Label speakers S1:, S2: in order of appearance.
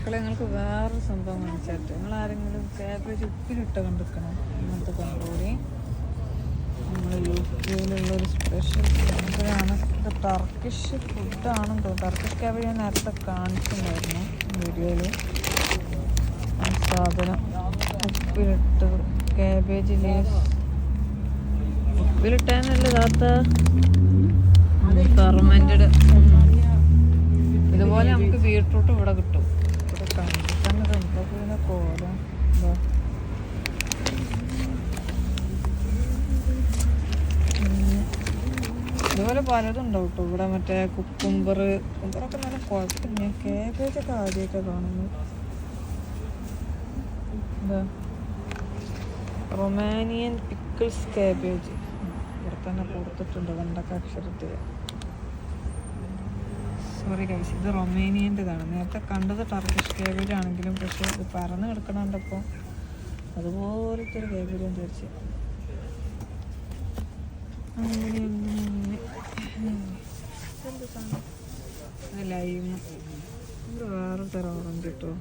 S1: മക്കളെ ഞങ്ങൾക്ക് വേറൊരു സംഭവം കാണിച്ചാട്ട് നിങ്ങൾ ആരെങ്കിലും കാബേജ് ഉപ്പിലിട്ട് കണ്ടിരിക്കണം ഇങ്ങനത്തെ കണ്ടുകൂടി നമ്മൾ യു കെയിലുള്ളൊരു സ്പെഷ്യൽ സാധനമാണ്. ഇത് ടർക്കിഷ് ഫുഡാണെന്ന് തോന്നുന്നു. ടർക്കിഷ് കാബേജ് ഞാൻ നേരത്തെ കാണിച്ചിട്ടുണ്ടായിരുന്നു വീഡിയോയിൽ. സാധനം ഉപ്പിലിട്ട് കാബേജ് ലീവ്സ് ഉപ്പിലിട്ടാന്നല്ല താത്ത ഫെർമെൻറ്റഡ്. ഇതുപോലെ നമുക്ക് ബീട്രൂട്ട് ഇവിടെ കിട്ടും. ഇവിടെ കണ്ടിട്ടാണ് കണ്ടതിനെ പോലെ ഇതുപോലെ പലതും ഉണ്ടാവും കേട്ടോ ഇവിടെ. മറ്റേ കുക്കുംബറൊക്കെ നല്ല കുഴപ്പമില്ല. കാബേജൊക്കെ ആദ്യമൊക്കെ കാണുന്നു. എന്താ റൊമാനിയൻ പിക്കിൾസ് കാബേജ് ഇവിടെ തന്നെ കൊടുത്തിട്ടുണ്ട് കണ്ടൊക്കെ അക്ഷരത്തിൽ. സോറി ഗൈസ്, ഇത് റൊമേനിയൻ്റെതാണ്. നേരത്തെ കണ്ടത് ടർക്കിഷ് കാബേജ് ആണെങ്കിലും പക്ഷേ ഇത് പറന്ന് കിടക്കണുണ്ടപ്പോൾ അതുപോലത്തെ ഒരു കാബേജ് എന്ന് വിചാരിച്ചു. അങ്ങനെ എന്ത് സാധനം ലൈമ് വേറെ തരം ഓറഞ്ച് കിട്ടുമോ?